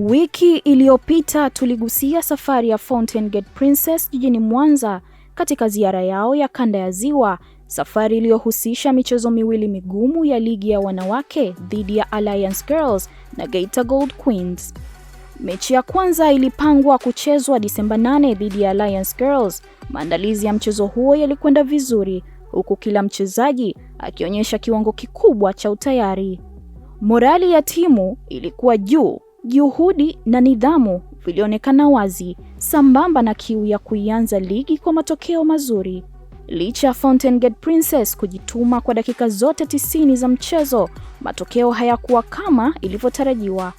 Wiki iliyopita tuligusia safari ya Fountain Gate Princess jijini Mwanza katika ziara yao ya kanda ya Ziwa, safari iliyohusisha michezo miwili migumu ya ligi ya wanawake dhidi ya Alliance Girls na Geita Gold Queens. Mechi ya kwanza ilipangwa kuchezwa Disemba 8 dhidi ya Alliance Girls. Maandalizi ya mchezo huo yalikwenda vizuri, huku kila mchezaji akionyesha kiwango kikubwa cha utayari. Morali ya timu ilikuwa juu. Juhudi na nidhamu vilionekana wazi, sambamba na kiu ya kuianza ligi kwa matokeo mazuri. Licha ya Fountain Gate Princess kujituma kwa dakika zote 90 za mchezo, matokeo hayakuwa kama ilivyotarajiwa.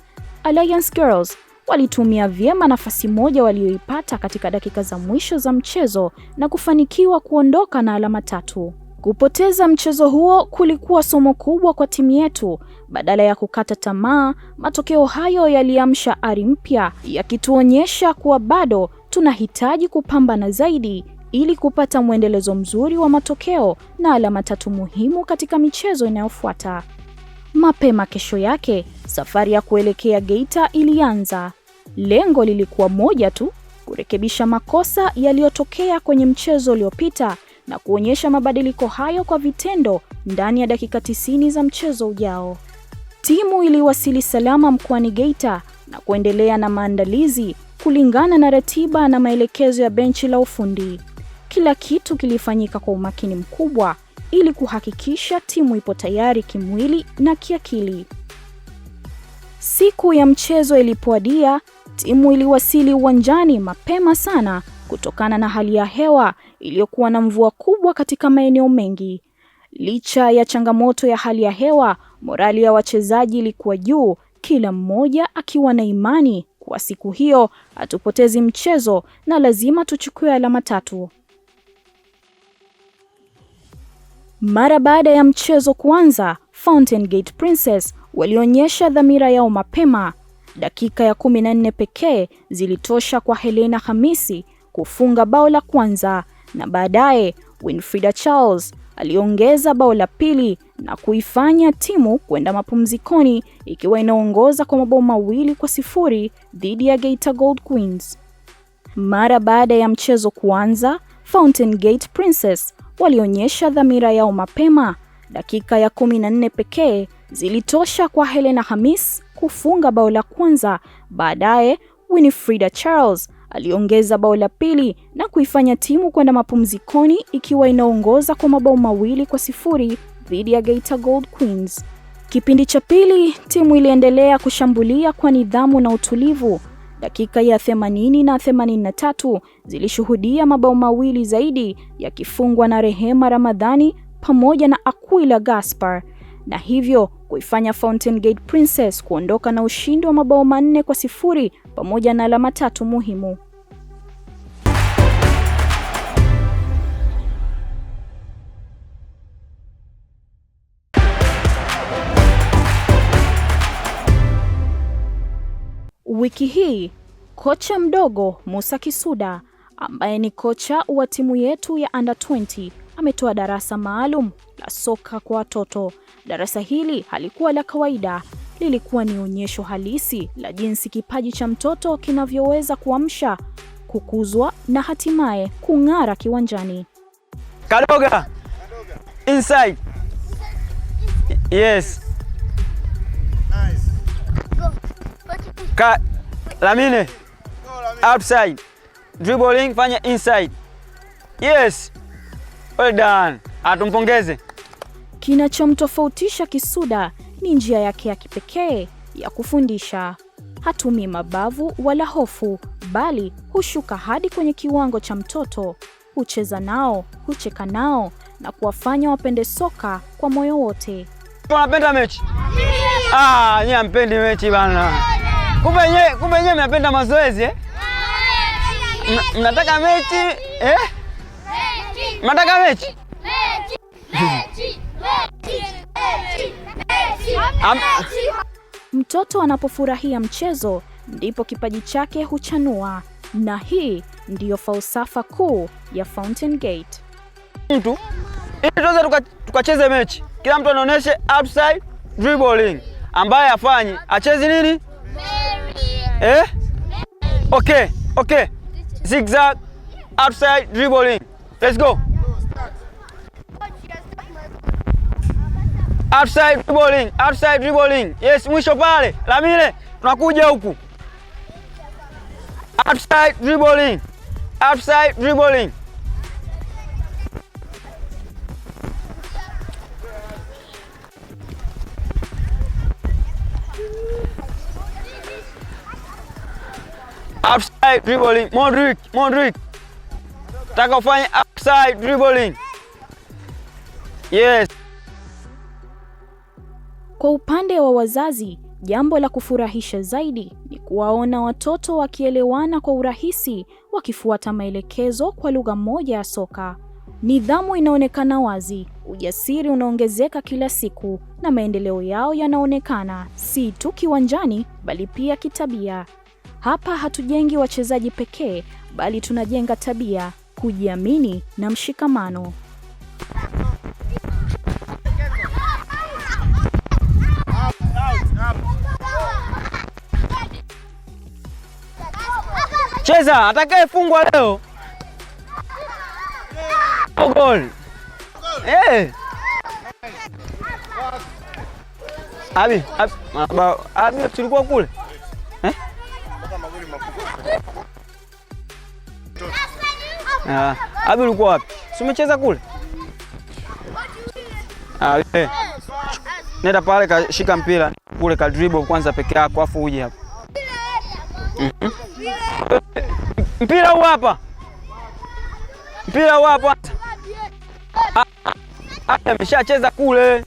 Alliance Girls walitumia vyema nafasi moja walioipata katika dakika za mwisho za mchezo na kufanikiwa kuondoka na alama 3. Kupoteza mchezo huo kulikuwa somo kubwa kwa timu yetu. Badala ya kukata tamaa, matokeo hayo yaliamsha ari mpya, yakituonyesha kuwa bado tunahitaji kupambana zaidi ili kupata mwendelezo mzuri wa matokeo na alama 3 muhimu katika michezo inayofuata. Mapema kesho yake, safari ya kuelekea Geita ilianza. Lengo lilikuwa moja tu, kurekebisha makosa yaliyotokea kwenye mchezo uliopita na kuonyesha mabadiliko hayo kwa vitendo ndani ya dakika 90 za mchezo ujao. Timu iliwasili salama mkoani Geita na kuendelea na maandalizi kulingana na ratiba na maelekezo ya benchi la ufundi. Kila kitu kilifanyika kwa umakini mkubwa ili kuhakikisha timu ipo tayari kimwili na kiakili. Siku ya mchezo ilipoadia, timu iliwasili uwanjani mapema sana kutokana na hali ya hewa iliyokuwa na mvua kubwa katika maeneo mengi. Licha ya changamoto ya hali ya hewa, morali ya wachezaji ilikuwa juu, kila mmoja akiwa na imani kwa siku hiyo hatupotezi mchezo na lazima tuchukue alama 3. Mara baada ya mchezo kuanza, Fountain Gate Princess walionyesha dhamira yao mapema. Dakika ya 14 pekee zilitosha kwa Helena Hamisi kufunga bao la kwanza, na baadaye Winfrida Charles aliongeza bao la pili na kuifanya timu kwenda mapumzikoni ikiwa inaongoza kwa mabao 2-0 dhidi ya Geita Gold Queens. Mara baada ya mchezo kuanza, Fountain Gate Princess walionyesha dhamira yao mapema. Dakika ya 14 pekee zilitosha kwa Helena Hamis kufunga bao la kwanza. Baadaye Winfrida Charles aliongeza bao la pili na kuifanya timu kwenda mapumzikoni ikiwa inaongoza kwa mabao 2-0 dhidi ya Geita Gold Queens. Kipindi cha pili, timu iliendelea kushambulia kwa nidhamu na utulivu. Dakika ya 80 na 83 zilishuhudia mabao 2 zaidi yakifungwa na Rehema Ramadhani pamoja na Aquila Gaspar, na hivyo kuifanya Fountain Gate Princess kuondoka na ushindi wa mabao 4-0 pamoja na alama 3 muhimu. Wiki hii, kocha mdogo Musa Kisuda, ambaye ni kocha wa timu yetu ya Under 20, ametoa darasa maalum la soka kwa watoto. Darasa hili halikuwa la kawaida, lilikuwa ni onyesho halisi la jinsi kipaji cha mtoto kinavyoweza kuamsha, kukuzwa na hatimaye kung'ara kiwanjani. Kadoga. Inside. Yes. Nice. Lamine. Outside. Dribbling, fanya inside. Yes. Well done. Atumpongeze. Kinachomtofautisha Kisuda ni njia yake ya kipekee ya kufundisha. Hatumii mabavu wala hofu, bali hushuka hadi kwenye kiwango cha mtoto. Hucheza nao, hucheka nao na kuwafanya wapende soka kwa moyo wote. Unapenda mechi? Nyie hampendi mechi bana. Kumbe nyie mnapenda mazoezi eh? Mnataka mechi eh? Mnataka mechi? Mtoto anapofurahia mchezo ndipo kipaji chake huchanua, na hii ndiyo falsafa kuu ya Fountain Gate. Mtu ili tuweze tukacheze mechi, kila mtu anaoneshe outside dribbling, ambaye afanye acheze nini? Okay. Zigzag, outside dribbling. Let's go. Outside dribbling. Yes, mwisho pale. Lamile, tunakuja huku. Outside dribbling. Outside dribbling. Modric. Taka ufanye outside dribbling. Yes. Kwa upande wa wazazi, jambo la kufurahisha zaidi ni kuwaona watoto wakielewana kwa urahisi, wakifuata maelekezo kwa lugha moja ya soka. Nidhamu inaonekana wazi, ujasiri unaongezeka kila siku, na maendeleo yao yanaonekana si tu kiwanjani bali pia kitabia. Hapa hatujengi wachezaji pekee, bali tunajenga tabia, kujiamini na mshikamano. Cheza, atakayefungwa leo. Goal. Abi tulikuwa kule. Abi ulikuwa wapi? Si umecheza kule? Nenda pale kashika mpira kule ka dribble kwanza peke yako afu uje hapa. Mpira huu hapa. Ameshacheza kule.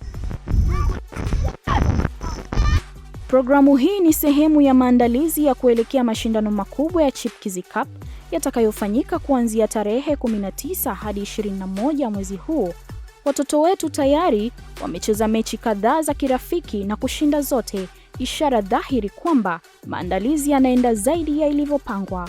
Programu hii ni sehemu ya maandalizi ya kuelekea mashindano makubwa ya Chipkizi Cup yatakayofanyika kuanzia tarehe 19 hadi 21 mwezi huu. Watoto wetu tayari wamecheza mechi kadhaa za kirafiki na kushinda zote, ishara dhahiri kwamba maandalizi yanaenda zaidi ya ilivyopangwa.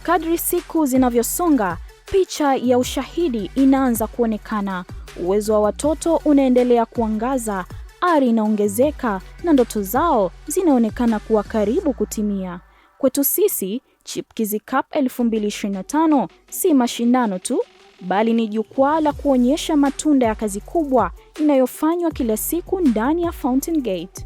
Kadri siku zinavyosonga, picha ya ushahidi inaanza kuonekana. Uwezo wa watoto unaendelea kuangaza, ari inaongezeka na ndoto zao zinaonekana kuwa karibu kutimia. Kwetu sisi, Chipkizi Cup 2025 si mashindano tu, bali ni jukwaa la kuonyesha matunda ya kazi kubwa inayofanywa kila siku ndani ya Fountain Gate.